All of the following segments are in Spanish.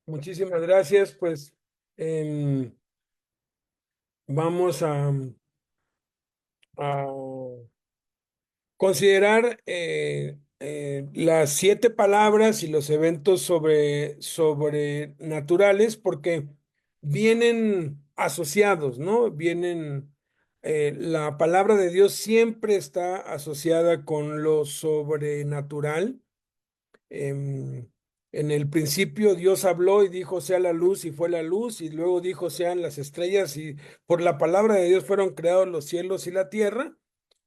Muchísimas gracias. Pues vamos a considerar las 7 palabras y los eventos sobrenaturales porque vienen asociados, ¿no? La palabra de Dios siempre está asociada con lo sobrenatural. Em, en el principio Dios habló y dijo sea la luz y fue la luz y luego dijo sean las estrellas y por la palabra de Dios fueron creados los cielos y la tierra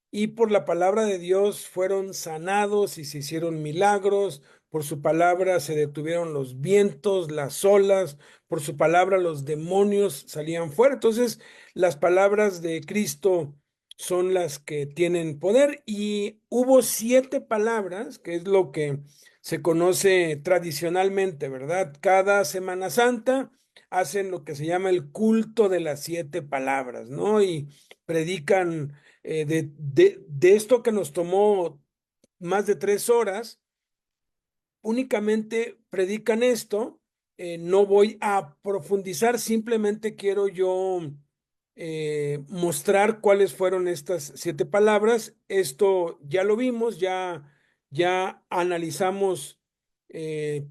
y por la palabra de Dios fueron sanados y se hicieron milagros, por su palabra se detuvieron los vientos, las olas, por su palabra los demonios salían fuera. Entonces, las palabras de Cristo son las que tienen poder y hubo 7 palabras, que es lo que se conoce tradicionalmente, ¿verdad? Cada Semana Santa hacen lo que se llama el culto de las 7 palabras, ¿no? Y predican de esto que nos tomó más de 3 horas, únicamente predican esto. No voy a profundizar, simplemente quiero yo mostrar cuáles fueron estas 7 palabras. Esto ya lo vimos, ya analizamos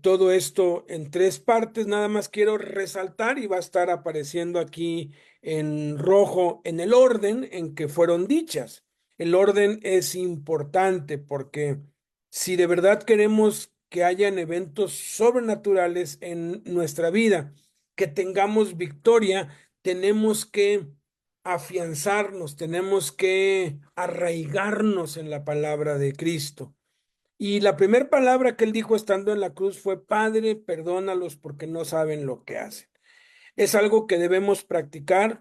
todo esto en 3 partes. Nada más quiero resaltar y va a estar apareciendo aquí en rojo en el orden en que fueron dichas. El orden es importante porque si de verdad queremos que hayan eventos sobrenaturales en nuestra vida, que tengamos victoria, tenemos que afianzarnos, tenemos que arraigarnos en la palabra de Cristo. Y la primera palabra que él dijo estando en la cruz fue, Padre, perdónalos porque no saben lo que hacen. Es algo que debemos practicar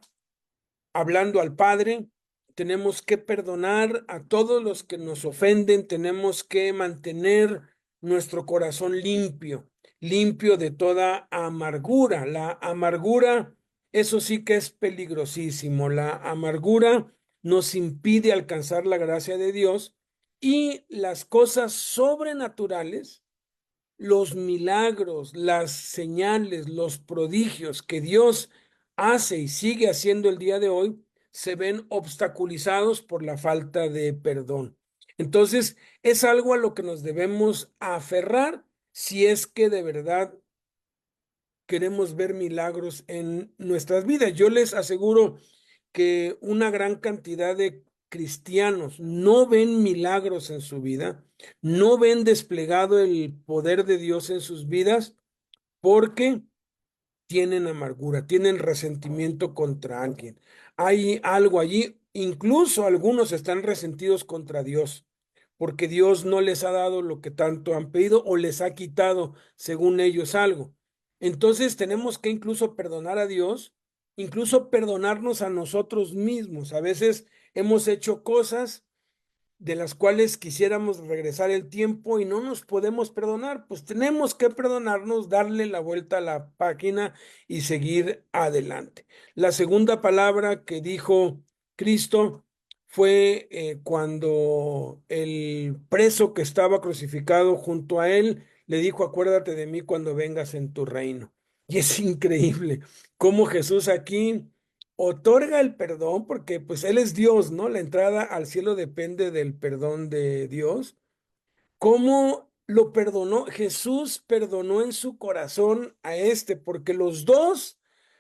hablando al Padre. Tenemos que perdonar a todos los que nos ofenden, tenemos que mantener nuestro corazón limpio, limpio de toda amargura. La amargura, eso sí que es peligrosísimo. La amargura nos impide alcanzar la gracia de Dios y las cosas sobrenaturales, los milagros, las señales, los prodigios que Dios hace y sigue haciendo el día de hoy, se ven obstaculizados por la falta de perdón. Entonces, es algo a lo que nos debemos aferrar si es que de verdad queremos ver milagros en nuestras vidas. Yo les aseguro que una gran cantidad de cristianos no ven milagros en su vida, no ven desplegado el poder de Dios en sus vidas porque tienen amargura, tienen resentimiento contra alguien. Hay algo allí, incluso algunos están resentidos contra Dios, porque Dios no les ha dado lo que tanto han pedido o les ha quitado, según ellos, algo. Entonces tenemos que incluso perdonar a Dios, incluso perdonarnos a nosotros mismos. A veces hemos hecho cosas de las cuales quisiéramos regresar el tiempo y no nos podemos perdonar, pues tenemos que perdonarnos, darle la vuelta a la página y seguir adelante. La segunda palabra que dijo Cristo fue cuando el preso que estaba crucificado junto a él le dijo, acuérdate de mí cuando vengas en tu reino. Y es increíble cómo Jesús aquí otorga el perdón porque pues Él es Dios, ¿no? La entrada al cielo depende del perdón de Dios. ¿Cómo lo perdonó? Jesús perdonó en su corazón a este porque los dos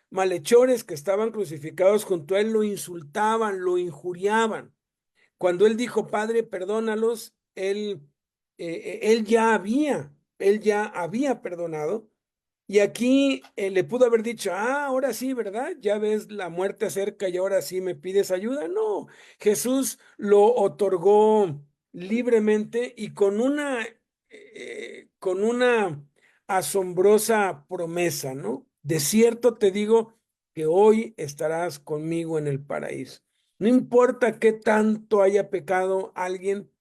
malhechores que estaban crucificados junto a Él lo insultaban, lo injuriaban. Cuando Él dijo, Padre, perdónalos, Él ya había perdonado y aquí le pudo haber dicho, ahora sí, ¿verdad? Ya ves la muerte cerca y ahora sí me pides ayuda. No, Jesús lo otorgó libremente y con una asombrosa promesa, ¿no? De cierto te digo que hoy estarás conmigo en el paraíso. No importa qué tanto haya pecado alguien,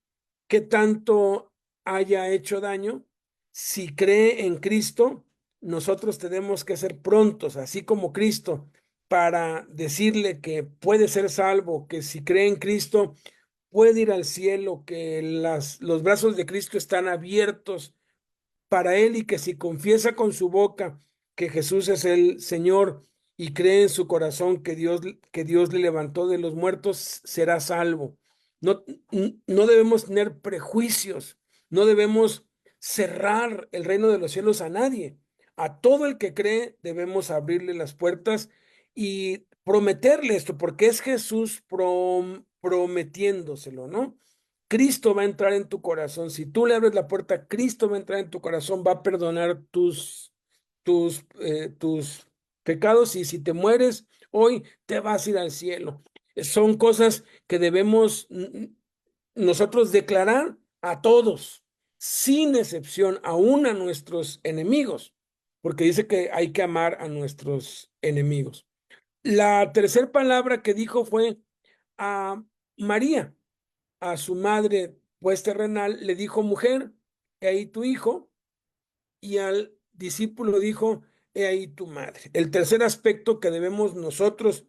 qué tanto haya hecho daño, si cree en Cristo, nosotros tenemos que ser prontos, así como Cristo, para decirle que puede ser salvo, que si cree en Cristo puede ir al cielo, que los brazos de Cristo están abiertos para él y que si confiesa con su boca que Jesús es el Señor y cree en su corazón que Dios le levantó de los muertos, será salvo. No, no debemos tener prejuicios, no debemos cerrar el reino de los cielos a nadie. A todo el que cree debemos abrirle las puertas y prometerle esto, porque es Jesús prometiéndoselo, ¿no? Cristo va a entrar en tu corazón. Si tú le abres la puerta, Cristo va a entrar en tu corazón, va a perdonar tus pecados y si te mueres hoy, te vas a ir al cielo. Son cosas que debemos nosotros declarar a todos, sin excepción, aún a nuestros enemigos, porque dice que hay que amar a nuestros enemigos. La tercera palabra que dijo fue a María, a su madre pues terrenal, le dijo, mujer, he ahí tu hijo, y al discípulo dijo, he ahí tu madre. El tercer aspecto que debemos nosotros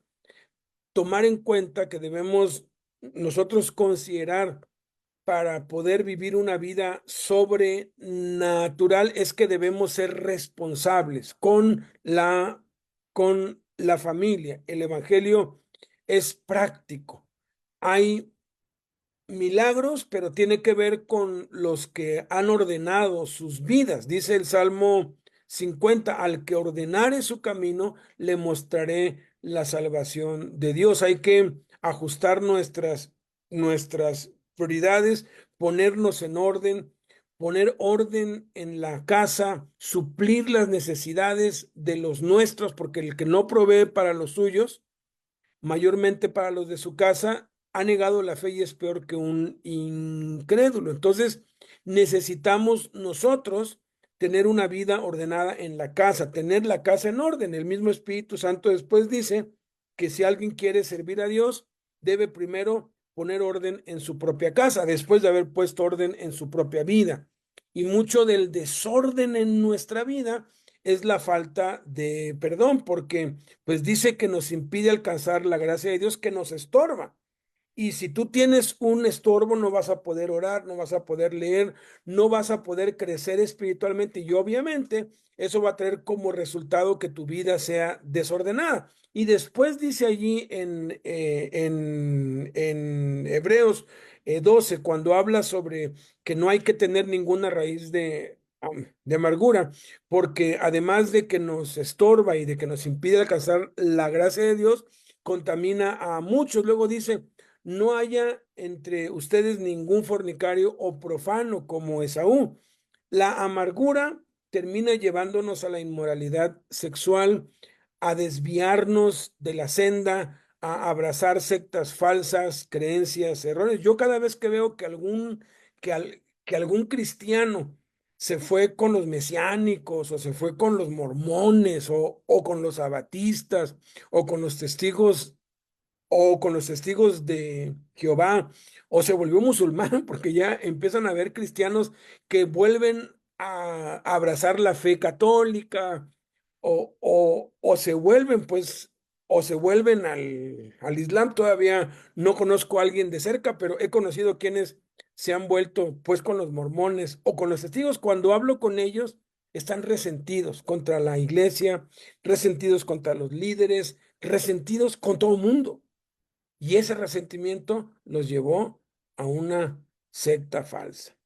tomar en cuenta, que debemos nosotros considerar para poder vivir una vida sobrenatural, es que debemos ser responsables con la familia. El evangelio es práctico. Hay milagros, pero tiene que ver con los que han ordenado sus vidas. Dice el Salmo 50, al que ordenare su camino, le mostraré la salvación de Dios. Hay que ajustar nuestras prioridades, ponernos en orden, poner orden en la casa, suplir las necesidades de los nuestros, porque el que no provee para los suyos, mayormente para los de su casa, ha negado la fe y es peor que un incrédulo. Entonces, necesitamos nosotros tener una vida ordenada en la casa, tener la casa en orden. El mismo Espíritu Santo después dice que si alguien quiere servir a Dios, debe primero poner orden en su propia casa, después de haber puesto orden en su propia vida. Y mucho del desorden en nuestra vida es la falta de perdón, porque pues dice que nos impide alcanzar la gracia de Dios, que nos estorba. Y si tú tienes un estorbo, no vas a poder orar, no vas a poder leer, no vas a poder crecer espiritualmente y obviamente eso va a traer como resultado que tu vida sea desordenada. Y después dice allí en Hebreos 12, cuando habla sobre que no hay que tener ninguna raíz de amargura, porque además de que nos estorba y de que nos impide alcanzar la gracia de Dios, contamina a muchos. Luego dice, no haya entre ustedes ningún fornicario o profano como Esaú. La amargura termina llevándonos a la inmoralidad sexual, a desviarnos de la senda, a abrazar sectas falsas, creencias, errores. Yo cada vez que veo que algún cristiano se fue con los mesiánicos o se fue con los mormones o con los abatistas o con los testigos o con los testigos de Jehová, o se volvió musulmán, porque ya empiezan a haber cristianos que vuelven a abrazar la fe católica, o se vuelven, pues, o se vuelven al Islam. Todavía no conozco a alguien de cerca, pero he conocido quienes se han vuelto, pues, con los mormones o con los testigos. Cuando hablo con ellos, están resentidos contra la iglesia, resentidos contra los líderes, resentidos con todo el mundo. Y ese resentimiento los llevó a una secta falsa.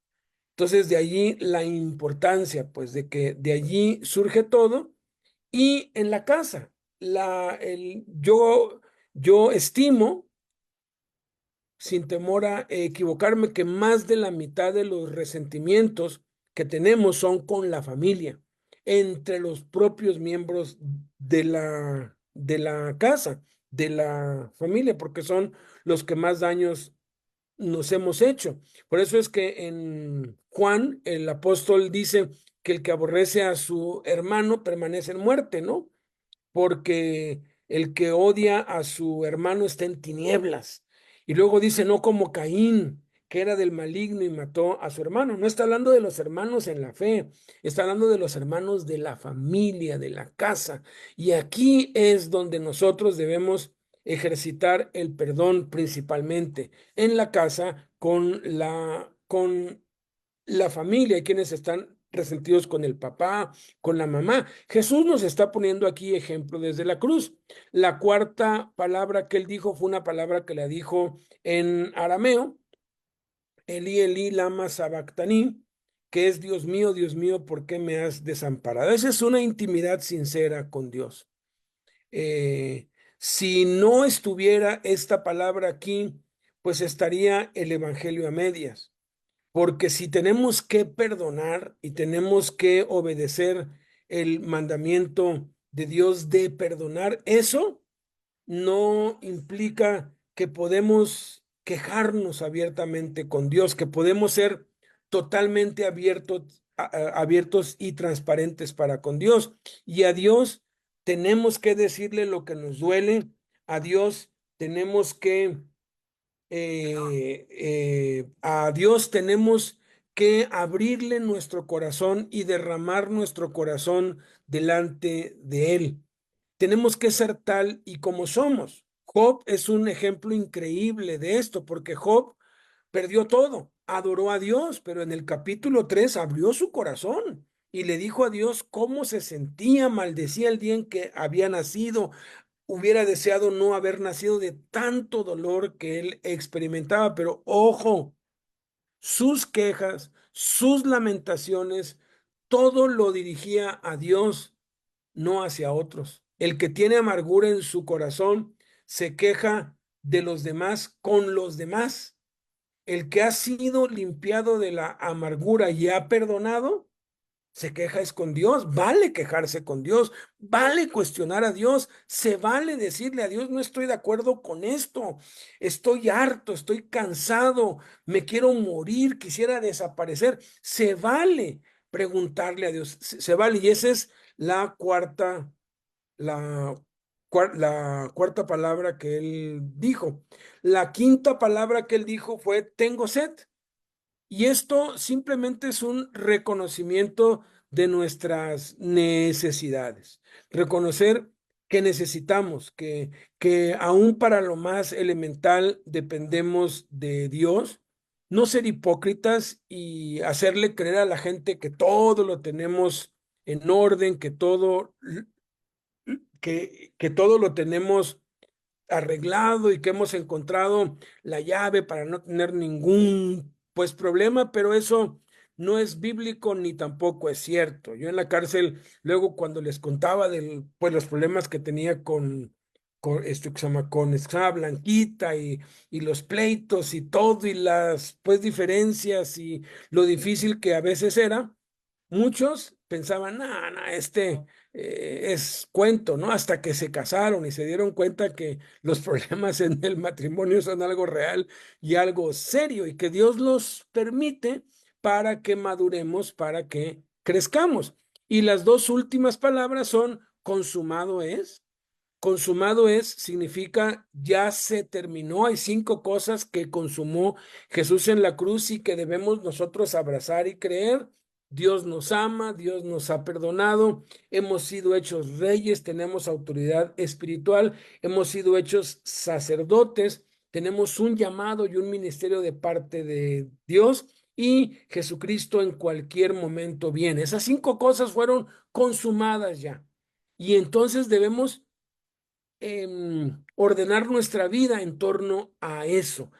Entonces, de allí la importancia, pues, de que de allí surge todo. Y en la casa, yo estimo, sin temor a equivocarme, que más de la mitad de los resentimientos que tenemos son con la familia, entre los propios miembros de la casa, de la familia, porque son los que más daños nos hemos hecho. Por eso es que en Juan, el apóstol dice que el que aborrece a su hermano permanece en muerte, ¿no? Porque el que odia a su hermano está en tinieblas. Y luego dice, no como Caín, que era del maligno y mató a su hermano. No está hablando de los hermanos en la fe, está hablando de los hermanos de la familia, de la casa. Y aquí es donde nosotros debemos ejercitar el perdón principalmente en la casa con la familia y quienes están resentidos con el papá, con la mamá. Jesús nos está poniendo aquí ejemplo desde la cruz. La cuarta palabra que él dijo fue una palabra que la dijo en arameo, Elí, Elí, lama sabactaní, que es Dios mío, ¿por qué me has desamparado? Esa es una intimidad sincera con Dios. Eh, si no estuviera esta palabra aquí, pues estaría el evangelio a medias. Porque si tenemos que perdonar y tenemos que obedecer el mandamiento de Dios de perdonar, eso no implica que podemos quejarnos abiertamente con Dios, que podemos ser totalmente abiertos y transparentes para con Dios. Y a Dios tenemos que decirle lo que nos duele, a Dios tenemos que a Dios tenemos que abrirle nuestro corazón y derramar nuestro corazón delante de Él. Tenemos que ser tal y como somos. Job es un ejemplo increíble de esto, porque Job perdió todo, adoró a Dios, pero en el capítulo 3 abrió su corazón y le dijo a Dios cómo se sentía, maldecía el día en que había nacido, hubiera deseado no haber nacido de tanto dolor que él experimentaba, pero ojo, sus quejas, sus lamentaciones, todo lo dirigía a Dios, no hacia otros. El que tiene amargura en su corazón se queja de los demás con los demás. El que ha sido limpiado de la amargura y ha perdonado, se queja es con Dios, vale quejarse con Dios, vale cuestionar a Dios, se vale decirle a Dios, no estoy de acuerdo con esto, estoy harto, estoy cansado, me quiero morir, quisiera desaparecer. Se vale preguntarle a Dios, se vale. Y esa es la, la cuarta palabra que él dijo. La quinta palabra que él dijo fue, tengo sed. Y esto simplemente es un reconocimiento de nuestras necesidades. Reconocer que necesitamos, que aún para lo más elemental dependemos de Dios. No ser hipócritas y hacerle creer a la gente que todo lo tenemos en orden, que todo lo tenemos arreglado y que hemos encontrado la llave para no tener ningún pues problema, pero eso no es bíblico ni tampoco es cierto. Yo en la cárcel, luego cuando les contaba pues los problemas que tenía con esto que se llama con esa blanquita y los pleitos y todo y las pues diferencias y lo difícil que a veces era, muchos pensaban, no, no, es cuento, ¿no? Hasta que se casaron y se dieron cuenta que los problemas en el matrimonio son algo real y algo serio y que Dios los permite para que maduremos, para que crezcamos. Y las dos últimas palabras son consumado es. Consumado es significa ya se terminó. Hay 5 cosas que consumó Jesús en la cruz y que debemos nosotros abrazar y creer. Dios nos ama, Dios nos ha perdonado, hemos sido hechos reyes, tenemos autoridad espiritual, hemos sido hechos sacerdotes, tenemos un llamado y un ministerio de parte de Dios y Jesucristo en cualquier momento viene. Esas 5 cosas fueron consumadas ya. Y entonces debemos ordenar nuestra vida en torno a eso,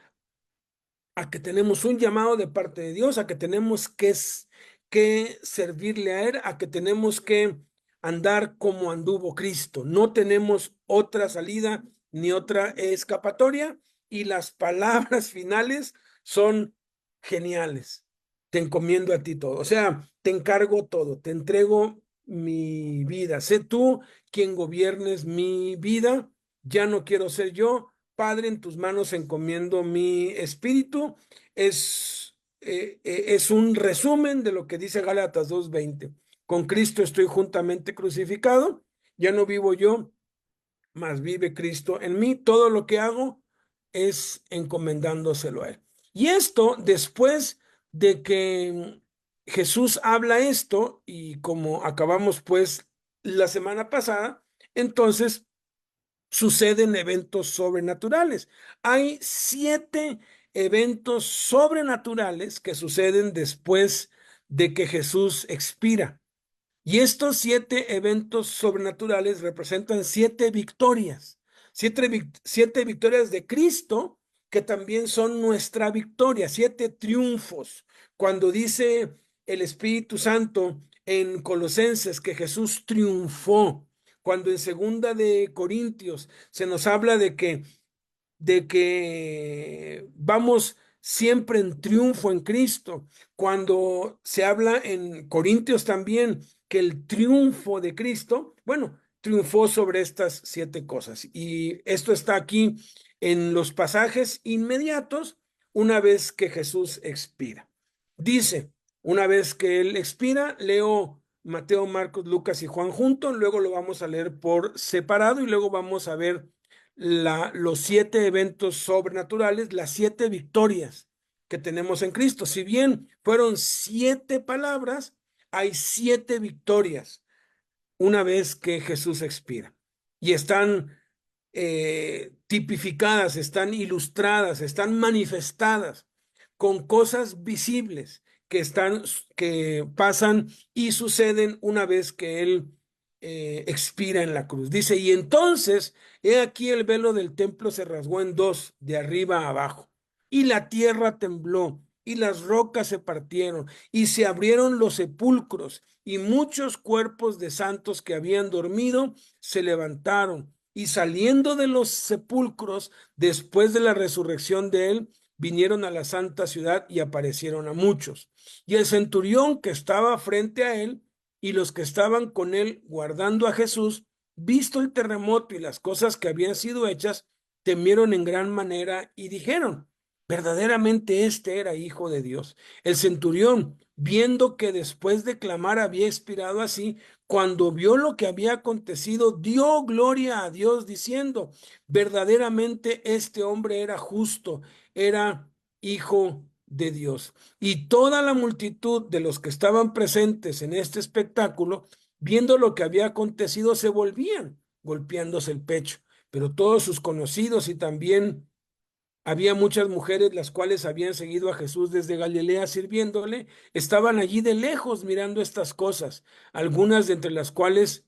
a que tenemos un llamado de parte de Dios, a que tenemos que servirle a Él, a que tenemos que andar como anduvo Cristo. No tenemos otra salida ni otra escapatoria y las palabras finales son geniales. Te encomiendo a ti todo, o sea, te encargo todo, te entrego mi vida. Sé tú quien gobiernes mi vida. Ya no quiero ser yo. Padre, en tus manos encomiendo mi espíritu. Es un resumen de lo que dice Gálatas 2:20. Con Cristo estoy juntamente crucificado. Ya no vivo yo, mas vive Cristo en mí. Todo lo que hago es encomendándoselo a Él. Y esto después de que Jesús habla esto, y como acabamos pues la semana pasada, entonces suceden eventos sobrenaturales. Hay 7 eventos sobrenaturales que suceden después de que Jesús expira. Y estos 7 eventos sobrenaturales representan 7 victorias, 7 victorias de Cristo que también son nuestra victoria, 7 triunfos. Cuando dice el Espíritu Santo en Colosenses que Jesús triunfó, cuando en segunda de Corintios se nos habla de que vamos siempre en triunfo en Cristo. Cuando se habla en Corintios también que el triunfo de Cristo, bueno, triunfó sobre estas 7 cosas. Y esto está aquí en los pasajes inmediatos una vez que Jesús expira. Dice, una vez que él expira, leo Mateo, Marcos, Lucas y Juan juntos, luego lo vamos a leer por separado y luego vamos a ver los 7 eventos sobrenaturales, las 7 victorias que tenemos en Cristo. Si bien fueron 7 palabras, hay 7 victorias una vez que Jesús expira. Y están tipificadas, están ilustradas, están manifestadas con cosas visibles que pasan y suceden una vez que Él expira en la cruz. Dice, y entonces, he aquí el velo del templo se rasgó en dos, de arriba a abajo, y la tierra tembló, y las rocas se partieron, y se abrieron los sepulcros, y muchos cuerpos de santos que habían dormido se levantaron, y saliendo de los sepulcros, después de la resurrección de él, vinieron a la santa ciudad y aparecieron a muchos. Y el centurión que estaba frente a él y los que estaban con él guardando a Jesús, visto el terremoto y las cosas que habían sido hechas, temieron en gran manera y dijeron, verdaderamente este era hijo de Dios. El centurión, viendo que después de clamar había expirado así, cuando vio lo que había acontecido, dio gloria a Dios diciendo, verdaderamente este hombre era justo, era hijo de Dios. Y toda la multitud de los que estaban presentes en este espectáculo, viendo lo que había acontecido, se volvían golpeándose el pecho. Pero todos sus conocidos y también había muchas mujeres las cuales habían seguido a Jesús desde Galilea sirviéndole, estaban allí de lejos mirando estas cosas, algunas de entre las cuales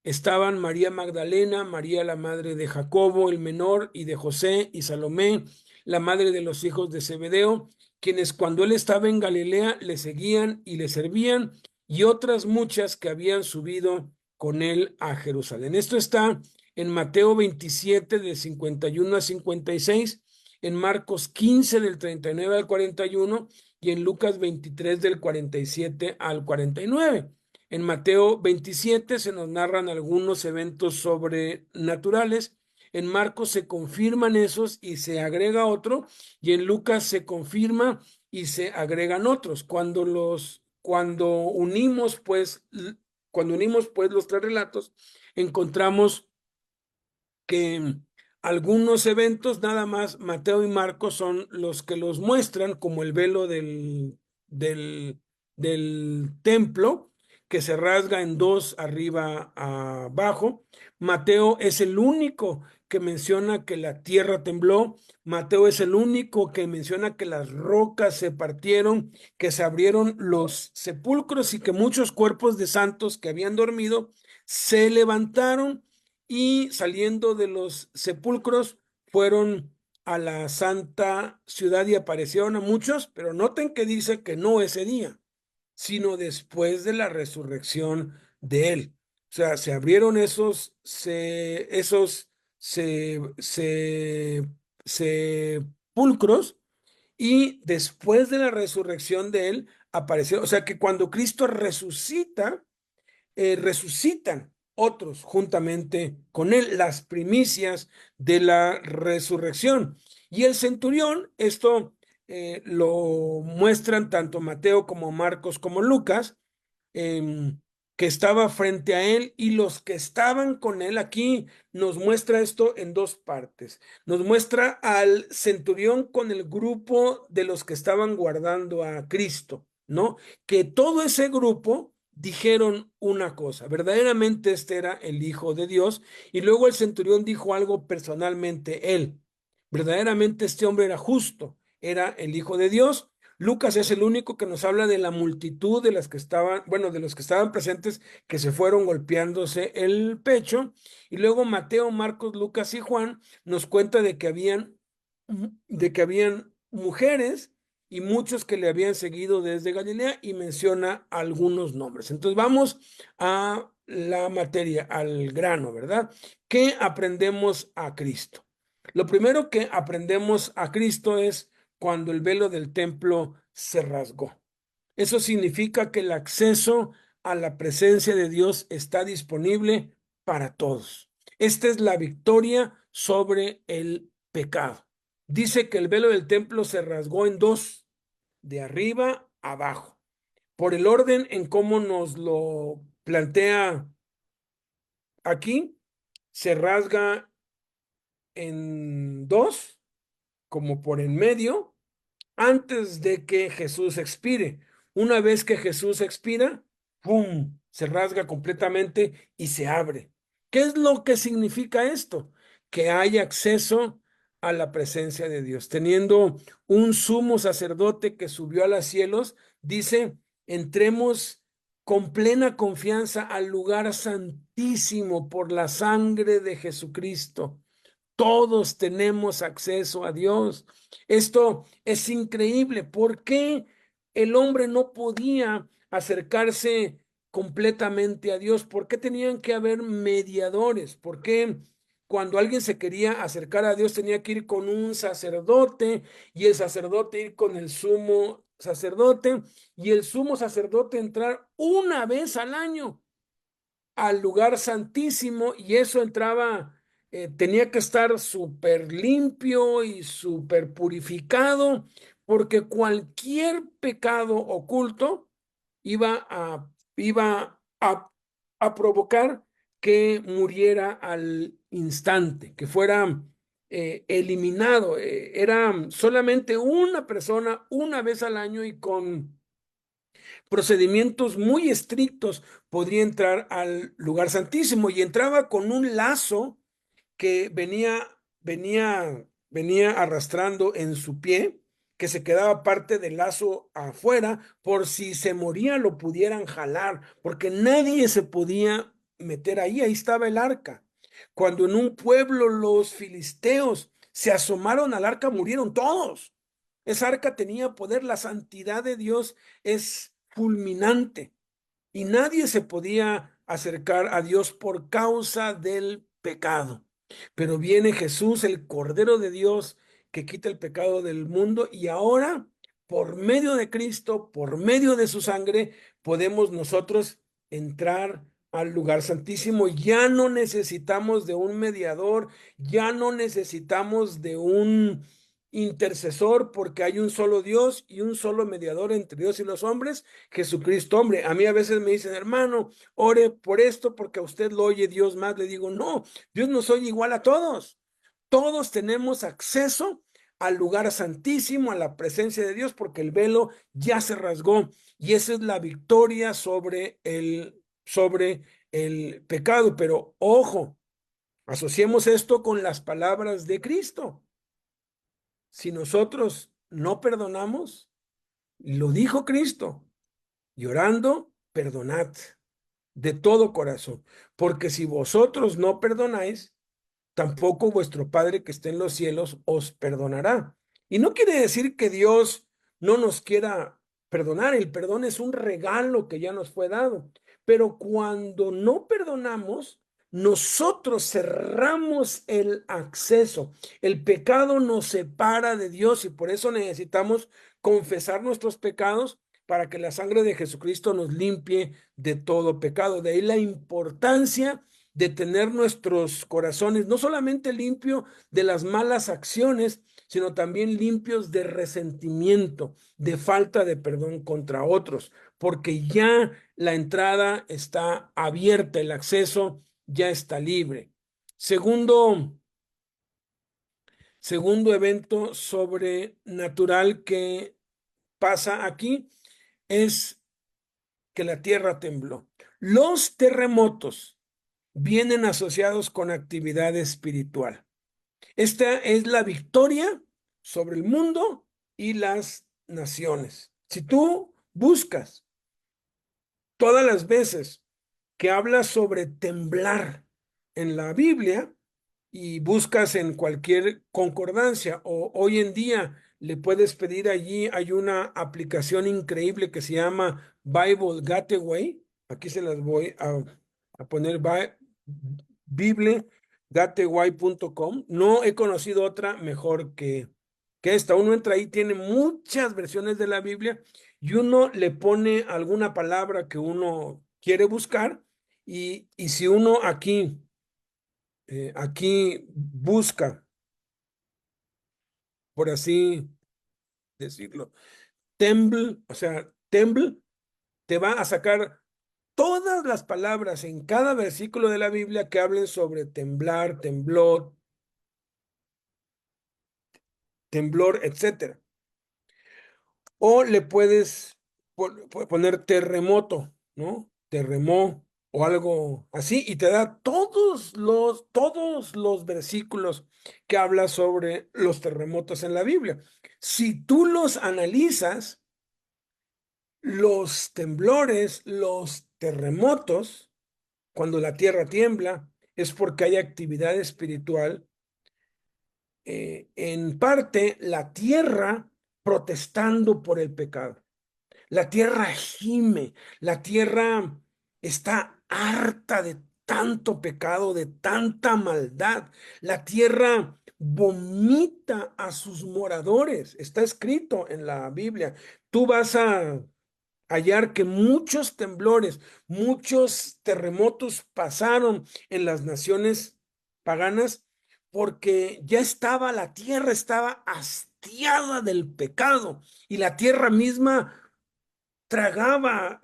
estaban María Magdalena, María la madre de Jacobo el menor y de José y Salomé, la madre de los hijos de Zebedeo, quienes cuando él estaba en Galilea le seguían y le servían, y otras muchas que habían subido con él a Jerusalén. Esto está en Mateo 27 del 51 a 56, en Marcos 15 del 39 al 41 y en Lucas 23 del 47 al 49. En Mateo 27 se nos narran algunos eventos sobrenaturales, en Marcos se confirman esos y se agrega otro, y en Lucas se confirma y se agregan otros. Cuando unimos pues los 3 relatos, encontramos que algunos eventos, nada más Mateo y Marcos son los que los muestran, como el velo del templo, que se rasga en dos arriba a abajo. Mateo es el único que menciona que la tierra tembló. Mateo es el único que menciona que las rocas se partieron, que se abrieron los sepulcros y que muchos cuerpos de santos que habían dormido se levantaron y saliendo de los sepulcros fueron a la santa ciudad y aparecieron a muchos, pero noten que dice que no ese día, sino después de la resurrección de él. O sea, se abrieron sepulcros y después de la resurrección de él apareció. O sea que cuando Cristo resucita, resucitan otros juntamente con él, las primicias de la resurrección. Y el centurión, esto lo muestran tanto Mateo como Marcos como Lucas, que estaba frente a él y los que estaban con él. Aquí nos muestra esto en dos partes. Nos muestra al centurión con el grupo de los que estaban guardando a Cristo, ¿no? Que todo ese grupo dijeron una cosa, verdaderamente este era el Hijo de Dios, y luego el centurión dijo algo personalmente él, verdaderamente este hombre era justo, era el Hijo de Dios, Lucas es el único que nos habla de la multitud de las que estaban, bueno, de los que estaban presentes que se fueron golpeándose el pecho. Y luego Mateo, Marcos, Lucas y Juan nos cuenta de que habían mujeres y muchos que le habían seguido desde Galilea y menciona algunos nombres. Entonces vamos a la materia, al grano, ¿verdad? ¿Qué aprendemos a Cristo? Lo primero que aprendemos a Cristo es cuando el velo del templo se rasgó. Eso significa que el acceso a la presencia de Dios está disponible para todos. Esta es la victoria sobre el pecado. Dice que el velo del templo se rasgó en dos, de arriba a abajo. Por el orden en cómo nos lo plantea aquí, se rasga en dos, como por en medio, antes de que Jesús expire. Una vez que Jesús expira, ¡pum!, se rasga completamente y se abre. ¿Qué es lo que significa esto? Que hay acceso a la presencia de Dios. Teniendo un sumo sacerdote que subió a los cielos, dice, entremos con plena confianza al lugar santísimo por la sangre de Jesucristo. Todos tenemos acceso a Dios. Esto es increíble. ¿Por qué el hombre no podía acercarse completamente a Dios? ¿Por qué tenían que haber mediadores? ¿Por qué cuando alguien se quería acercar a Dios tenía que ir con un sacerdote y el sacerdote ir con el sumo sacerdote y el sumo sacerdote entrar una vez al año al lugar santísimo y eso entraba, tenía que estar súper limpio y súper purificado, porque cualquier pecado oculto iba a, iba a provocar que muriera al instante, que fuera eliminado. Era solamente una persona una vez al año y con procedimientos muy estrictos podría entrar al lugar santísimo y entraba con un lazo que venía arrastrando en su pie, que se quedaba parte del lazo afuera, por si se moría lo pudieran jalar, porque nadie se podía meter ahí, ahí estaba el arca. Cuando en un pueblo los filisteos se asomaron al arca, murieron todos. Esa arca tenía poder, la santidad de Dios es fulminante y nadie se podía acercar a Dios por causa del pecado. Pero viene Jesús, el Cordero de Dios, que quita el pecado del mundo y ahora, por medio de Cristo, por medio de su sangre, podemos nosotros entrar al lugar santísimo. Ya no necesitamos de un mediador, ya no necesitamos de un intercesor, porque hay un solo Dios y un solo mediador entre Dios y los hombres, Jesucristo hombre. A mí a veces me dicen, hermano, ore por esto porque a usted lo oye Dios más. Le digo, no, Dios nos oye igual a todos. Todos tenemos acceso al lugar santísimo, a la presencia de Dios, porque el velo ya se rasgó. Y esa es la victoria sobre el pecado. Pero ojo, asociemos esto con las palabras de Cristo. Si nosotros no perdonamos, lo dijo Cristo, llorando, perdonad de todo corazón, porque si vosotros no perdonáis, tampoco vuestro Padre que está en los cielos os perdonará. Y no quiere decir que Dios no nos quiera perdonar, el perdón es un regalo que ya nos fue dado, pero cuando no perdonamos, nosotros cerramos el acceso. El pecado nos separa de Dios y por eso necesitamos confesar nuestros pecados para que la sangre de Jesucristo nos limpie de todo pecado. De ahí la importancia de tener nuestros corazones no solamente limpios de las malas acciones, sino también limpios de resentimiento, de falta de perdón contra otros, porque ya la entrada está abierta, el acceso ya está libre. Segundo evento sobrenatural que pasa aquí es que la tierra tembló. Los terremotos vienen asociados con actividad espiritual. Esta es la victoria sobre el mundo y las naciones. Si tú buscas todas las veces que habla sobre temblar en la Biblia y buscas en cualquier concordancia o hoy en día le puedes pedir allí, hay una aplicación increíble que se llama Bible Gateway. Aquí se las voy a poner, biblegateway.com. No he conocido otra mejor que esta. Uno entra ahí, tiene muchas versiones de la Biblia y uno le pone alguna palabra que uno quiere buscar y si uno aquí busca, por así decirlo, temble, o sea, temble, te va a sacar todas las palabras en cada versículo de la Biblia que hablen sobre temblar, temblor, etcétera. O le puedes poner terremoto, ¿no? Terremoto o algo así, y te da todos los versículos que habla sobre los terremotos en la Biblia. Si tú los analizas, los temblores, los terremotos, cuando la tierra tiembla, es porque hay actividad espiritual. En parte, la tierra protestando por el pecado. La tierra gime, la tierra está harta de tanto pecado, de tanta maldad. La tierra vomita a sus moradores. Está escrito en la Biblia. Tú vas a hallar que muchos temblores, muchos terremotos pasaron en las naciones paganas porque ya estaba, la tierra estaba hastiada del pecado y la tierra misma tragaba,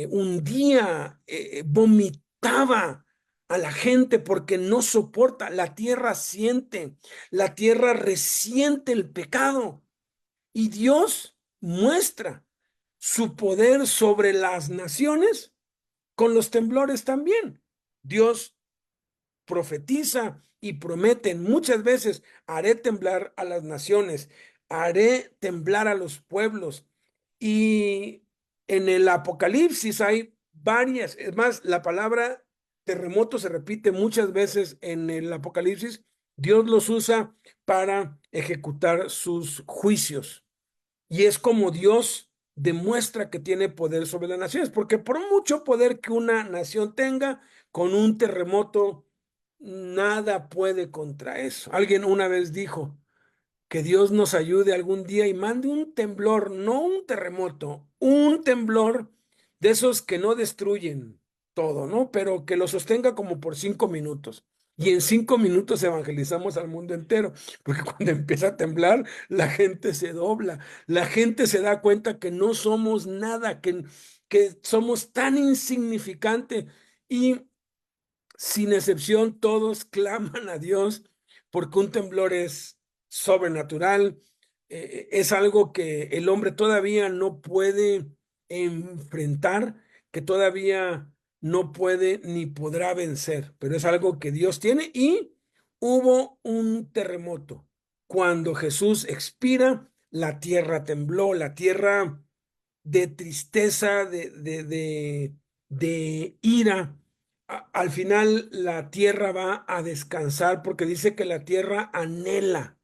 hundía, vomitaba a la gente porque no soporta. La tierra resiente el pecado y Dios muestra su poder sobre las naciones con los temblores también. Dios profetiza y promete muchas veces, haré temblar a las naciones, haré temblar a los pueblos. Y en el Apocalipsis hay varias, es más, la palabra terremoto se repite muchas veces en el Apocalipsis. Dios los usa para ejecutar sus juicios. Y es como Dios demuestra que tiene poder sobre las naciones, porque por mucho poder que una nación tenga, con un terremoto, nada puede contra eso. Alguien una vez dijo que Dios nos ayude algún día y mande un temblor, no un terremoto, un temblor de esos que no destruyen todo, ¿no? Pero que lo sostenga como por 5 minutos. Y en 5 minutos evangelizamos al mundo entero, porque cuando empieza a temblar, la gente se dobla, la gente se da cuenta que no somos nada, que somos tan insignificantes y sin excepción todos claman a Dios porque un temblor es sobrenatural, es algo que el hombre todavía no puede enfrentar, que todavía no puede ni podrá vencer, pero es algo que Dios tiene y hubo un terremoto. Cuando Jesús expira, la tierra tembló, la tierra de tristeza, de ira. Al final la tierra va a descansar porque dice que la tierra anhela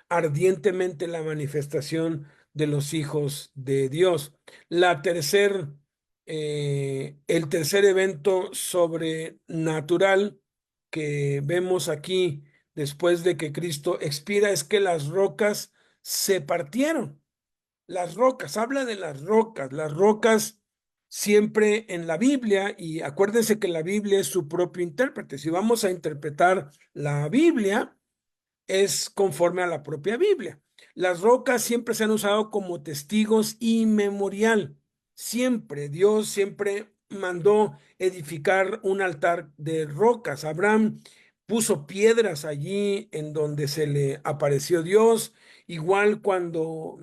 ardientemente la manifestación de los hijos de Dios. El tercer evento sobrenatural que vemos aquí después de que Cristo expira es que las rocas se partieron. Las rocas, habla de las rocas siempre en la Biblia, y acuérdense que la Biblia es su propio intérprete. Si vamos a interpretar la Biblia, es conforme a la propia Biblia. Las rocas siempre se han usado como testigos y memorial. Siempre, Dios siempre mandó edificar un altar de rocas. Abraham puso piedras allí en donde se le apareció Dios. Igual cuando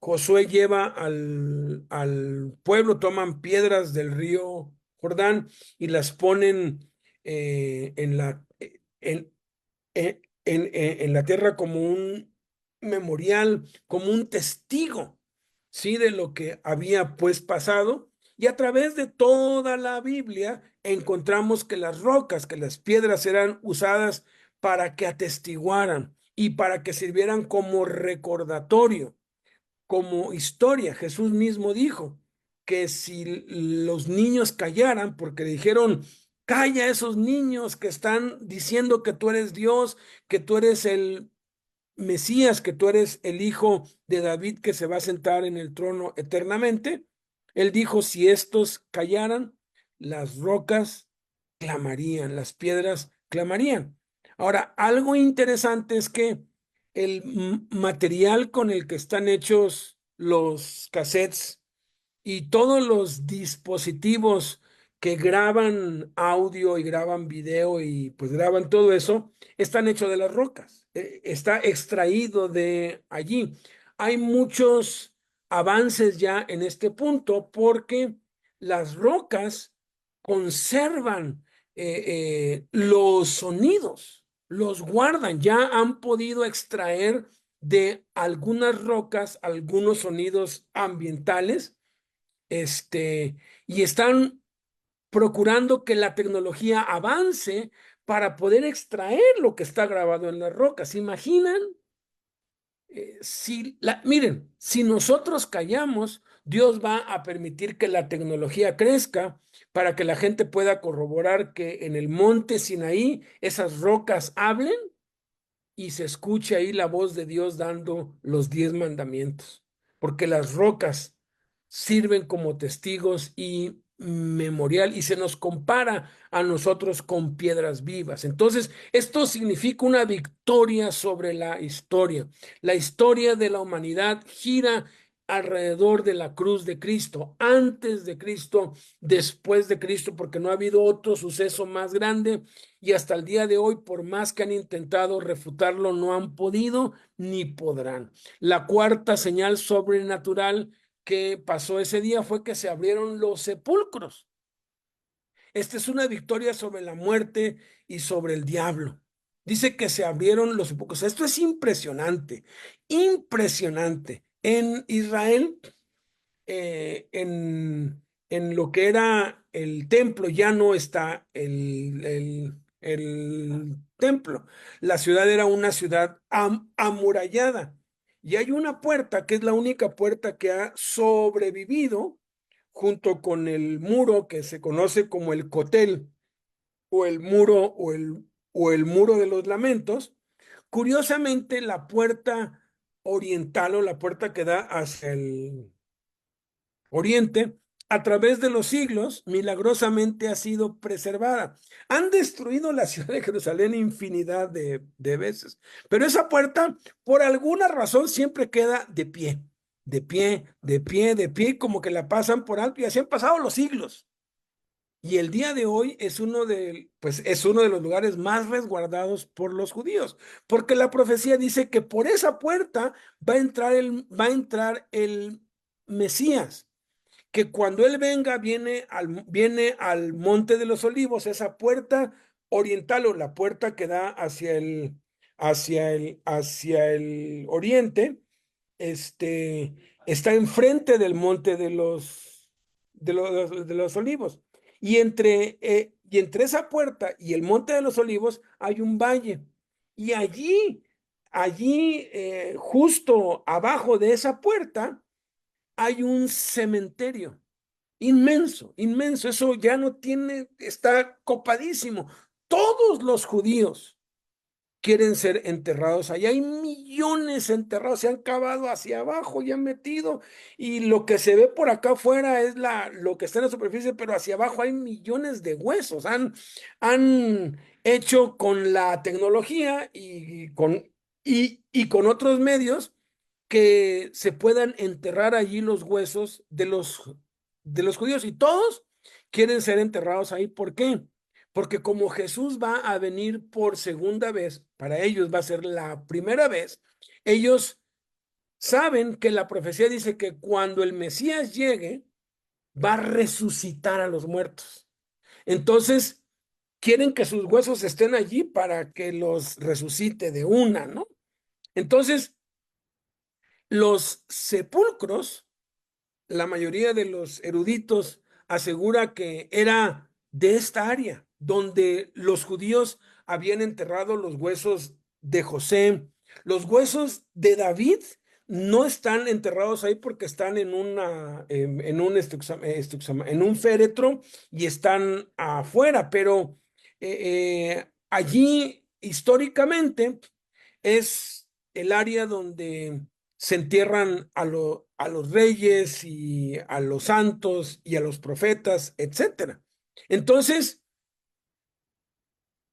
Josué lleva al pueblo, toman piedras del río Jordán y las ponen en la, en, en la tierra como memorial, como un testigo, ¿sí? De lo que había pues pasado. Y a través de toda la Biblia encontramos que las rocas, que las piedras eran usadas para que atestiguaran y para que sirvieran como recordatorio, como historia. Jesús mismo dijo que si los niños callaran, porque le dijeron, calla a esos niños que están diciendo que tú eres Dios, que tú eres el Mesías, que tú eres el hijo de David que se va a sentar en el trono eternamente. Él dijo, si estos callaran, las rocas clamarían, las piedras clamarían. Ahora, algo interesante es que el material con el que están hechos los cassettes y todos los dispositivos que graban audio y graban video y pues graban todo eso, están hechos de las rocas, está extraído de allí. Hay muchos avances ya en este punto porque las rocas conservan los sonidos, los guardan, ya han podido extraer de algunas rocas algunos sonidos ambientales, este, y están procurando que la tecnología avance para poder extraer lo que está grabado en las rocas. ¿Se imaginan? Miren, si nosotros callamos, Dios va a permitir que la tecnología crezca para que la gente pueda corroborar que en el monte Sinaí esas rocas hablen y se escuche ahí la voz de Dios dando los 10 mandamientos, porque las rocas sirven como testigos y memorial y se nos compara a nosotros con piedras vivas. Entonces, esto significa una victoria sobre la historia. La historia de la humanidad gira alrededor de la cruz de Cristo, antes de Cristo, después de Cristo, porque no ha habido otro suceso más grande y hasta el día de hoy, por más que han intentado refutarlo, no han podido ni podrán. La cuarta señal sobrenatural que pasó ese día fue que se abrieron los sepulcros. Esta es una victoria sobre la muerte y sobre el diablo. Dice que se abrieron los sepulcros. Esto es impresionante, impresionante. En Israel, en lo que era el templo, ya no está el templo. La ciudad era una ciudad amurallada. Y hay una puerta que es la única puerta que ha sobrevivido junto con el muro que se conoce como el Cotel o el muro o el muro de los lamentos. Curiosamente, la puerta oriental o la puerta que da hacia el Oriente, a través de los siglos, milagrosamente ha sido preservada. Han destruido la ciudad de Jerusalén infinidad de veces, pero esa puerta, por alguna razón, siempre queda de pie, de pie, de pie, de pie, como que la pasan por alto y así han pasado los siglos. Y el día de hoy es uno de los lugares más resguardados por los judíos, porque la profecía dice que por esa puerta va a entrar el Mesías, que cuando él venga viene al Monte de los Olivos, esa puerta oriental o la puerta que da hacia el oriente, este, está enfrente del Monte de los Olivos. Y entre esa puerta y el Monte de los Olivos hay un valle. Y allí, justo abajo de esa puerta, hay un cementerio inmenso, inmenso. Eso ya no tiene, está copadísimo. Todos los judíos quieren ser enterrados allá. Hay millones enterrados, se han cavado hacia abajo y han metido. Y lo que se ve por acá afuera es lo que está en la superficie, pero hacia abajo hay millones de huesos. Han hecho con la tecnología y con otros medios que se puedan enterrar allí los huesos de los judíos y todos quieren ser enterrados ahí. ¿Por qué? Porque como Jesús va a venir por segunda vez, para ellos va a ser la primera vez, ellos saben que la profecía dice que cuando el Mesías llegue, va a resucitar a los muertos. Entonces, quieren que sus huesos estén allí para que los resucite de una, ¿no? Entonces, Los sepulcros, la mayoría de los eruditos asegura que era de esta área donde los judíos habían enterrado los huesos de José. Los huesos de David no están enterrados ahí porque están en un féretro y están afuera, pero allí históricamente es el área donde se entierran a los reyes y a los santos y a los profetas, etcétera. Entonces,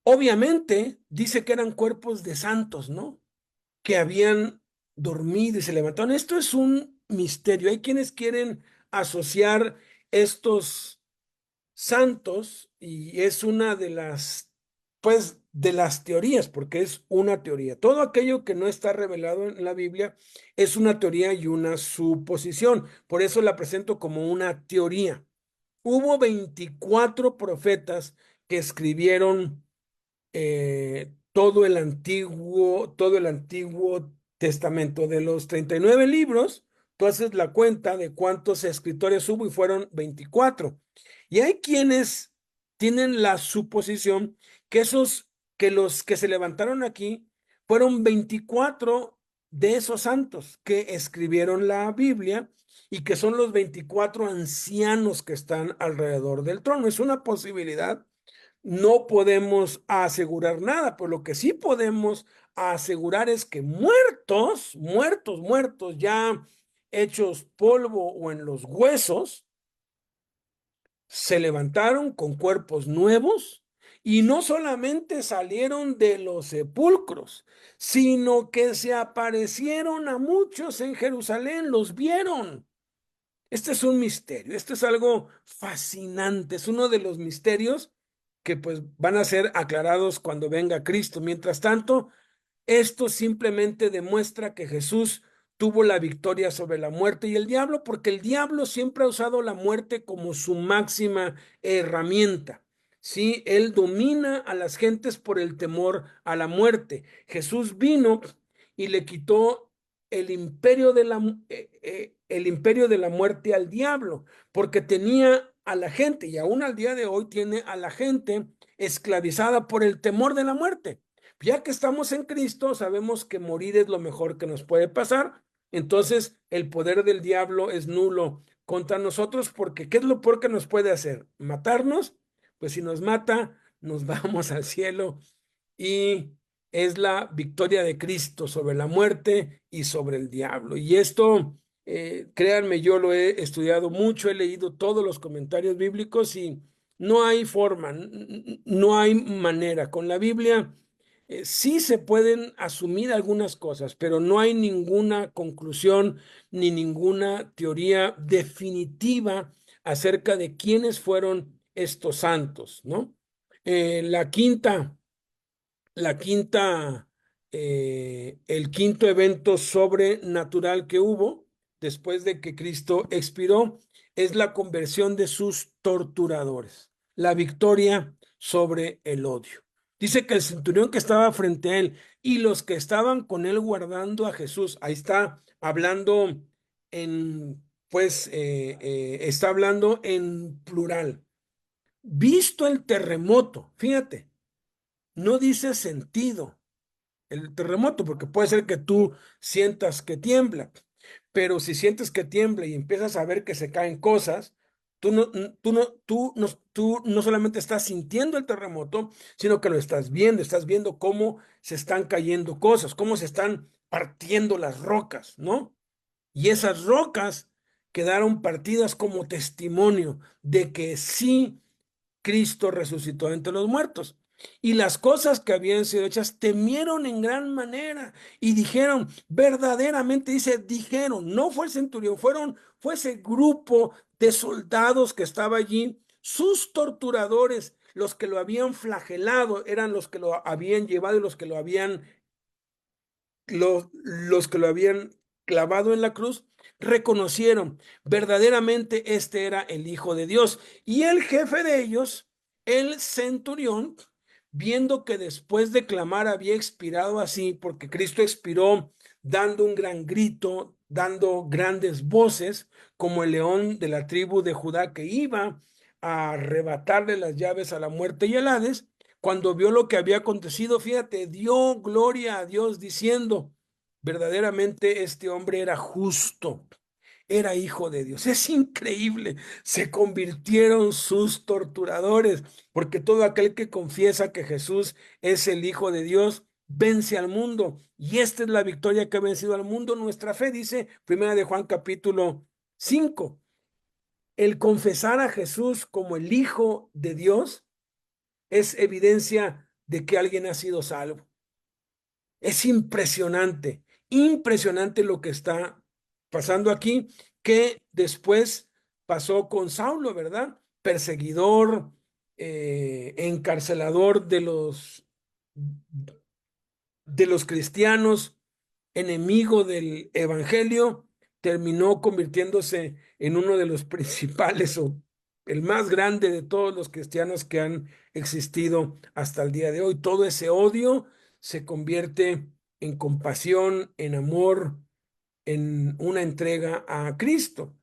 obviamente, dice que eran cuerpos de santos, ¿no? Que habían dormido y se levantaron. Esto es un misterio. Hay quienes quieren asociar estos santos y es una de pues, de las teorías, porque es una teoría. Todo aquello que no está revelado en la Biblia es una teoría y una suposición. Por eso la presento como una teoría. Hubo 24 profetas que escribieron todo el Antiguo Testamento. De los 39 libros, tú haces la cuenta de cuántos escritores hubo y fueron 24. Y hay quienes tienen la suposición que que los que se levantaron aquí fueron 24 de esos santos que escribieron la Biblia y que son los 24 ancianos que están alrededor del trono. Es una posibilidad. No podemos asegurar nada, pero lo que sí podemos asegurar es que muertos, ya hechos polvo o en los huesos, se levantaron con cuerpos nuevos y no solamente salieron de los sepulcros, sino que se aparecieron a muchos en Jerusalén, los vieron. Este es un misterio, esto es algo fascinante, es uno de los misterios que pues van a ser aclarados cuando venga Cristo. Mientras tanto, esto simplemente demuestra que Jesús tuvo la victoria sobre la muerte y el diablo, porque el diablo siempre ha usado la muerte como su máxima herramienta. Sí, él domina a las gentes por el temor a la muerte. Jesús vino y le quitó el imperio de la muerte al diablo, porque tenía a la gente, y aún al día de hoy tiene a la gente esclavizada por el temor de la muerte. Ya que estamos en Cristo, sabemos que morir es lo mejor que nos puede pasar. Entonces, el poder del diablo es nulo contra nosotros porque ¿qué es lo peor que nos puede hacer? ¿Matarnos? Pues si nos mata, nos vamos al cielo y es la victoria de Cristo sobre la muerte y sobre el diablo. Y esto, créanme, yo lo he estudiado mucho, he leído todos los comentarios bíblicos y no hay forma, no hay manera. Con la Biblia sí se pueden asumir algunas cosas, pero no hay ninguna conclusión ni ninguna teoría definitiva acerca de quiénes fueron estos santos, ¿no? La quinta el quinto evento sobrenatural que hubo después de que Cristo expiró es la conversión de sus torturadores, la victoria sobre el odio. Dice que el centurión que estaba frente a él y los que estaban con él guardando a Jesús, ahí está hablando está hablando en plural. Visto el terremoto, fíjate, no dice sentido el terremoto, porque puede ser que tú sientas que tiembla, pero si sientes que tiembla y empiezas a ver que se caen cosas, tú no solamente estás sintiendo el terremoto, sino que lo estás viendo cómo se están cayendo cosas, cómo se están partiendo las rocas, ¿no? Y esas rocas quedaron partidas como testimonio de que sí Cristo resucitó entre los muertos. Y las cosas que habían sido hechas temieron en gran manera y dijeron, verdaderamente dijeron, no fue el centurión, fue ese grupo de soldados que estaba allí, sus torturadores, los que lo habían flagelado, eran los que lo habían llevado y los que lo habían clavado en la cruz, reconocieron verdaderamente este era el Hijo de Dios. Y el jefe de ellos, el centurión, viendo que después de clamar había expirado así, porque Cristo expiró dando un gran grito, dando grandes voces, como el león de la tribu de Judá que iba a arrebatarle las llaves a la muerte y al Hades. Cuando vio lo que había acontecido, fíjate, dio gloria a Dios diciendo, verdaderamente este hombre era justo, era hijo de Dios. Es increíble, se convirtieron sus torturadores, porque todo aquel que confiesa que Jesús es el Hijo de Dios, vence al mundo. Y esta es la victoria que ha vencido al mundo, nuestra fe, dice Primera de Juan capítulo 5. El confesar a Jesús como el Hijo de Dios es evidencia de que alguien ha sido salvo. Es impresionante, impresionante lo que está pasando aquí, que después pasó con Saulo, ¿verdad? Perseguidor, encarcelador de los cristianos, enemigo del evangelio, terminó convirtiéndose en uno de los principales o el más grande de todos los cristianos que han existido hasta el día de hoy. Todo ese odio se convierte en compasión, en amor, en una entrega a Cristo.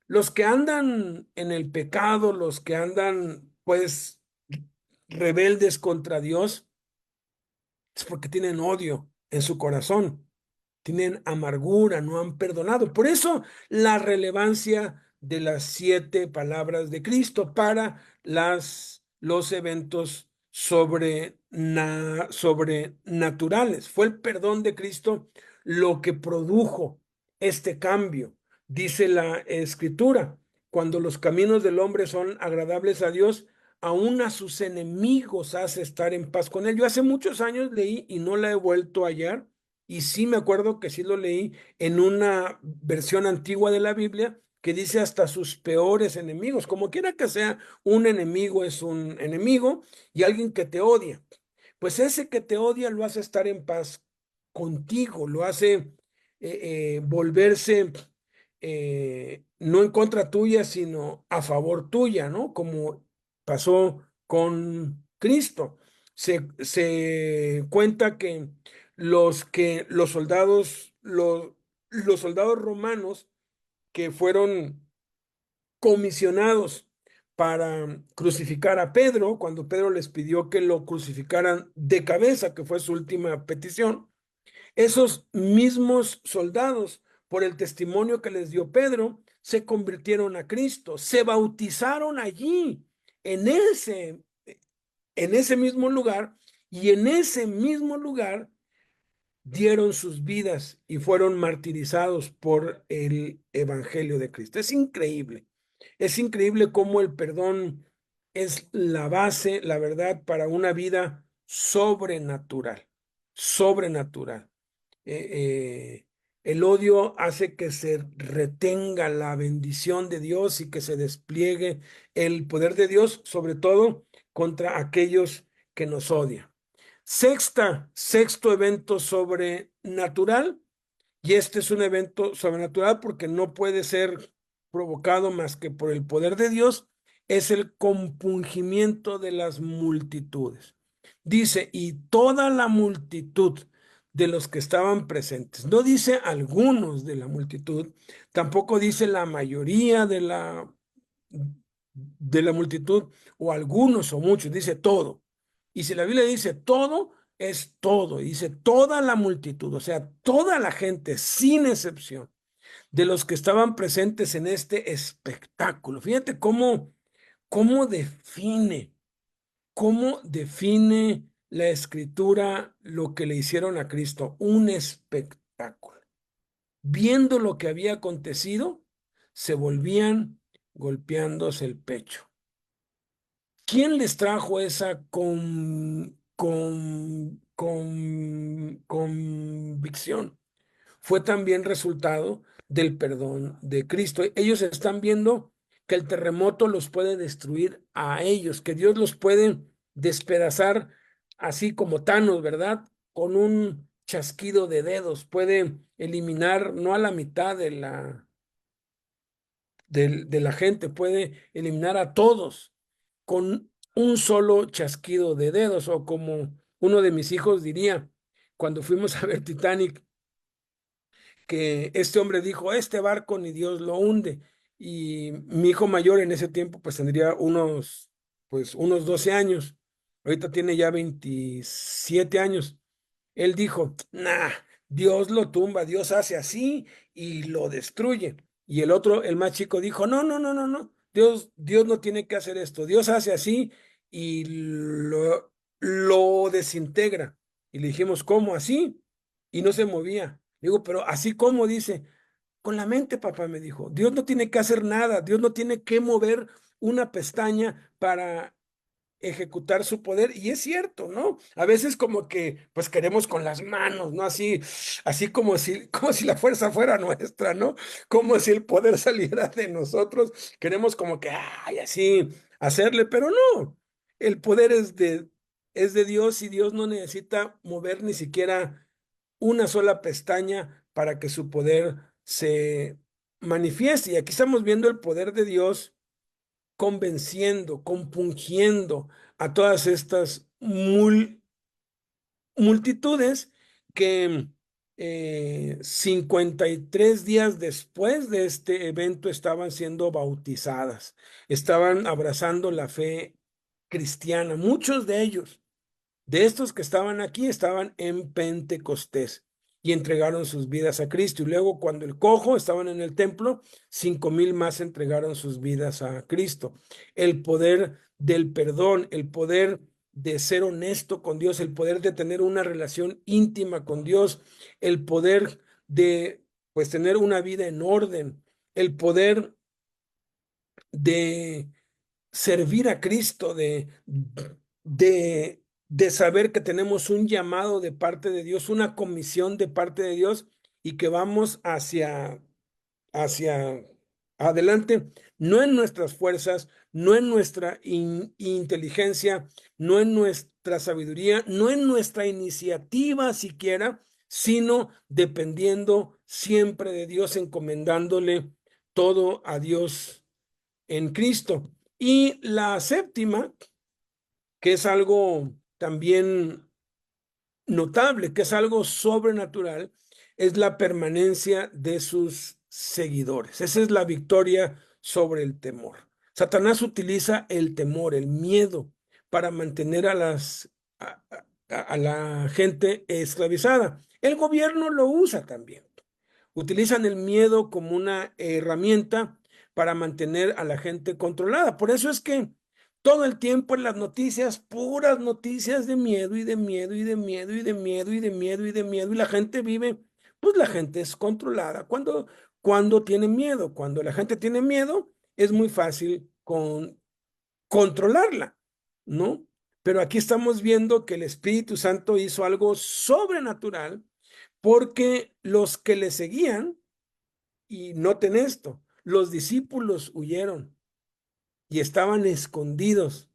Los que andan en el pecado, los que andan pues rebeldes contra Dios, es porque tienen odio en su corazón, tienen amargura, no han perdonado. Por eso la relevancia de las 7 palabras de Cristo para los eventos sobrenaturales. Fue el perdón de Cristo lo que produjo este cambio. Dice la Escritura, cuando los caminos del hombre son agradables a Dios, aún a sus enemigos hace estar en paz con él. Yo hace muchos años leí y no la he vuelto a hallar, y sí me acuerdo que sí lo leí en una versión antigua de la Biblia que dice hasta sus peores enemigos. Como quiera que sea, un enemigo es un enemigo y alguien que te odia. Pues ese que te odia lo hace estar en paz contigo, lo hace volverse no en contra tuya, sino a favor tuya, ¿no? Como pasó con Cristo. Se cuenta que los soldados romanos que fueron comisionados para crucificar a Pedro, cuando Pedro les pidió que lo crucificaran de cabeza, que fue su última petición, esos mismos soldados, por el testimonio que les dio Pedro, se convirtieron a Cristo, se bautizaron allí, en ese, en ese mismo lugar, y en ese mismo lugar dieron sus vidas y fueron martirizados por el Evangelio de Cristo. Es increíble cómo el perdón es la base, la verdad, para una vida sobrenatural, sobrenatural. El odio hace que se retenga la bendición de Dios y que se despliegue el poder de Dios, sobre todo contra aquellos que nos odian. Sexto evento sobrenatural, y este es un evento sobrenatural porque no puede ser provocado más que por el poder de Dios, es el compungimiento de las multitudes. Dice, y toda la multitud de los que estaban presentes. No dice algunos de la multitud, tampoco dice la mayoría de la multitud o algunos o muchos, dice todo. Y si la Biblia dice todo, es todo. Y dice toda la multitud, o sea, toda la gente, sin excepción, de los que estaban presentes en este espectáculo. Fíjate cómo define, cómo define la Escritura lo que le hicieron a Cristo. Un espectáculo. Viendo lo que había acontecido, se volvían golpeándose el pecho. ¿Quién les trajo esa convicción? Fue también resultado del perdón de Cristo. Ellos están viendo que el terremoto los puede destruir a ellos, que Dios los puede despedazar así como Thanos, ¿verdad? Con un chasquido de dedos, puede eliminar no a la mitad de la gente, puede eliminar a todos con un solo chasquido de dedos, o como uno de mis hijos diría cuando fuimos a ver Titanic, que este hombre dijo, este barco ni Dios lo hunde. Y mi hijo mayor en ese tiempo pues tendría unos 12 años. Ahorita tiene ya 27 años. Él dijo, nah, Dios lo tumba, Dios hace así y lo destruye. Y el otro, el más chico, dijo, no, no, no, no, no, Dios no tiene que hacer esto, Dios hace así y lo desintegra. Y le dijimos, ¿cómo así? Y no se movía. Digo, pero así como dice, con la mente, papá me dijo, Dios no tiene que hacer nada, Dios no tiene que mover una pestaña para ejecutar su poder. Y es cierto, ¿no? A veces como que pues queremos con las manos, ¿no? Así como si la fuerza fuera nuestra, ¿no? Como si el poder saliera de nosotros. Queremos como que, ay, así hacerle, pero no. El poder es de Dios y Dios no necesita mover ni siquiera una sola pestaña para que su poder se manifieste. Y aquí estamos viendo el poder de Dios convenciendo, compungiendo a todas estas multitudes que 53 días después de este evento estaban siendo bautizadas, estaban abrazando la fe cristiana. Muchos de estos que estaban aquí estaban en Pentecostés y entregaron sus vidas a Cristo. Y luego cuando el cojo estaban en el templo, 5,000 más entregaron sus vidas a Cristo. El poder del perdón, el poder de ser honesto con Dios, el poder de tener una relación íntima con Dios, el poder de pues tener una vida en orden, el poder de servir a Cristo, de saber que tenemos un llamado de parte de Dios, una comisión de parte de Dios y que vamos hacia adelante, no en nuestras fuerzas, no en nuestra inteligencia, no en nuestra sabiduría, no en nuestra iniciativa siquiera, sino dependiendo siempre de Dios, encomendándole todo a Dios en Cristo. Y la séptima, que es algo también notable, que es algo sobrenatural, es la permanencia de sus seguidores. Esa es la victoria sobre el temor. Satanás utiliza el temor, el miedo, para mantener a la gente esclavizada. El gobierno lo usa también. Utilizan el miedo como una herramienta para mantener a la gente controlada. Por eso es que todo el tiempo en las noticias, puras noticias de miedo y de miedo y de miedo y de miedo y de miedo y de miedo. Y la gente vive, pues la gente es controlada. Cuando tiene miedo, cuando la gente tiene miedo, es muy fácil controlarla, ¿no? Pero aquí estamos viendo que el Espíritu Santo hizo algo sobrenatural porque los que le seguían, y noten esto, los discípulos huyeron y estaban escondidos.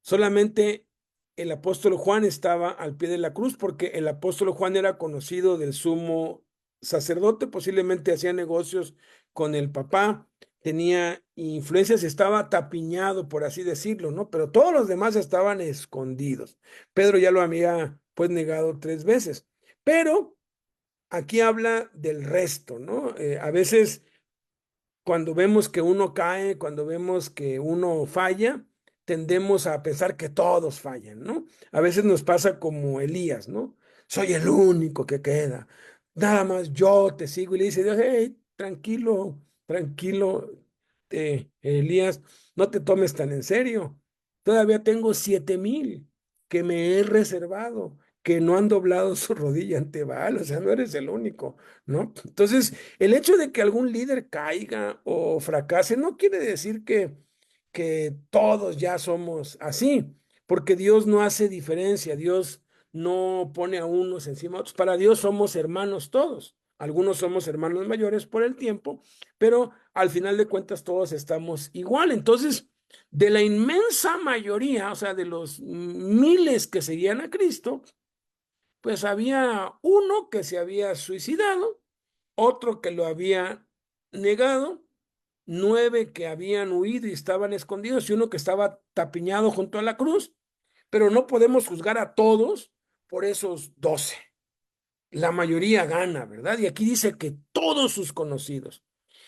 Solamente el apóstol Juan estaba al pie de la cruz porque el apóstol Juan era conocido del sumo sacerdote, posiblemente hacía negocios con el papá, tenía influencias, estaba tapiñado, por así decirlo, ¿no? Pero todos los demás estaban escondidos. Pedro ya lo había pues negado 3 veces. Pero aquí habla del resto, ¿no? A veces cuando vemos que uno cae, cuando vemos que uno falla, tendemos a pensar que todos fallan, ¿no? A veces nos pasa como Elías, ¿no? Soy el único que queda. Nada más yo te sigo. Y le dice Dios, hey, tranquilo, tranquilo, Elías, no te tomes tan en serio. Todavía tengo 7,000 que me he reservado, que no han doblado su rodilla ante Baal, o sea, no eres el único, ¿no? Entonces, el hecho de que algún líder caiga o fracase no quiere decir que todos ya somos así, porque Dios no hace diferencia, Dios no pone a unos encima de otros. Para Dios somos hermanos todos. Algunos somos hermanos mayores por el tiempo, pero al final de cuentas todos estamos igual. Entonces, de la inmensa mayoría, o sea, de los miles que seguían a Cristo, pues había uno que se había suicidado, otro que lo había negado, 9 que habían huido y estaban escondidos y uno que estaba tapiñado junto a la cruz, pero no podemos juzgar a todos por esos 12. la mayoría gana, ¿verdad? Y aquí dice que todos sus conocidos.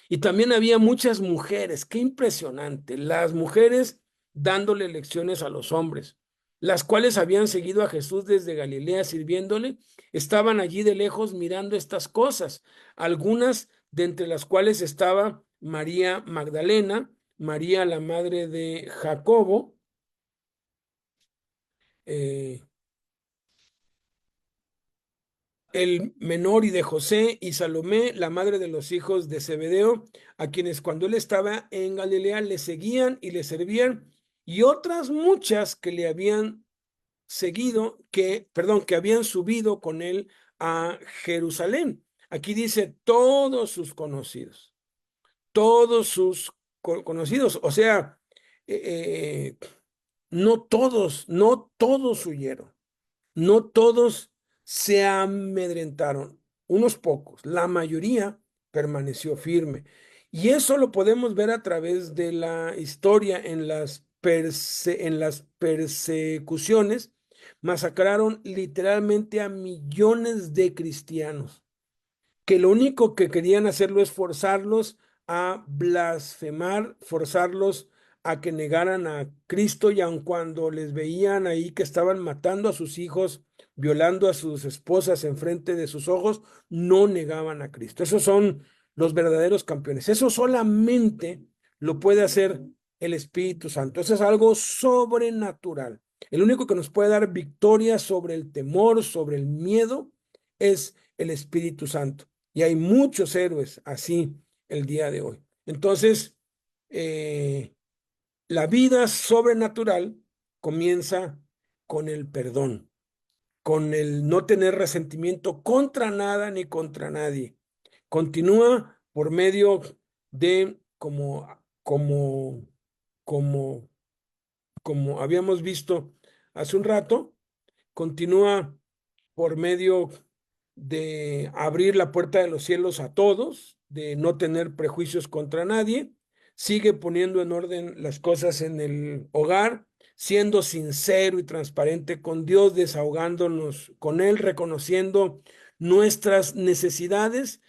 Y también había muchas mujeres, qué impresionante, las mujeres dándole lecciones a los hombres, las cuales habían seguido a Jesús desde Galilea sirviéndole, estaban allí de lejos mirando estas cosas, algunas de entre las cuales estaba María Magdalena, María la madre de Jacobo, eh, el menor y de José y Salomé, la madre de los hijos de Zebedeo, a quienes cuando él estaba en Galilea le seguían y le servían, y otras muchas que le habían seguido, que habían subido con él a Jerusalén. Aquí dice todos sus conocidos, o sea, no todos huyeron. No todos se amedrentaron, unos pocos, la mayoría permaneció firme. Y eso lo podemos ver a través de la historia en las persecuciones. Masacraron literalmente a millones de cristianos que lo único que querían hacerlo es forzarlos a blasfemar, forzarlos a que negaran a Cristo, y aun cuando les veían ahí que estaban matando a sus hijos, violando a sus esposas enfrente de sus ojos, no negaban a Cristo. Esos son los verdaderos campeones. Eso solamente lo puede hacer el Espíritu Santo. Eso es algo sobrenatural. El único que nos puede dar victoria sobre el temor, sobre el miedo, es el Espíritu Santo. Y hay muchos héroes así el día de hoy. Entonces, la vida sobrenatural comienza con el perdón, con el no tener resentimiento contra nada ni contra nadie. Continúa por medio de, como, como habíamos visto hace un rato, continúa por medio de abrir la puerta de los cielos a todos, de no tener prejuicios contra nadie, sigue poniendo en orden las cosas en el hogar, siendo sincero y transparente con Dios, desahogándonos con Él, reconociendo nuestras necesidades,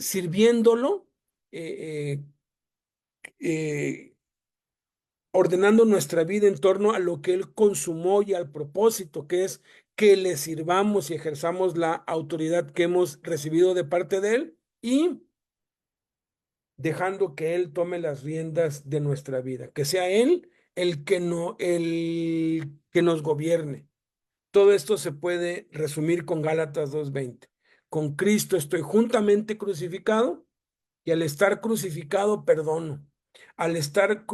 sirviéndolo, eh, eh, ordenando nuestra vida en torno a lo que Él consumó y al propósito que es que le sirvamos y ejerzamos la autoridad que hemos recibido de parte de Él, y dejando que Él tome las riendas de nuestra vida, que sea Él el que nos gobierne. Todo esto se puede resumir con Gálatas 2:20. Con Cristo estoy juntamente crucificado, y al estar crucificado perdono. Al estar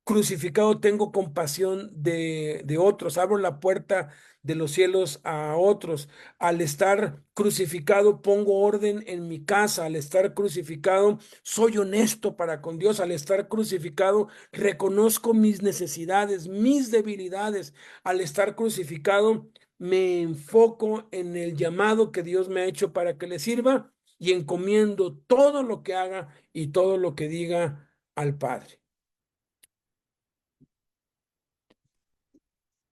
crucificado tengo compasión de otros, abro la puerta de los cielos a otros. Al estar crucificado pongo orden en mi casa. Al estar crucificado soy honesto para con Dios. Al estar crucificado reconozco mis necesidades, mis debilidades. Al estar crucificado me enfoco en el llamado que Dios me ha hecho para que le sirva, y encomiendo todo lo que haga y todo lo que diga al Padre.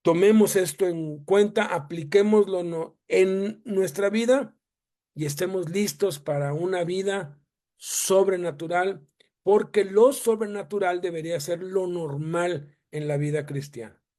Tomemos esto en cuenta, apliquémoslo en nuestra vida, y estemos listos para una vida sobrenatural, porque lo sobrenatural debería ser lo normal en la vida cristiana.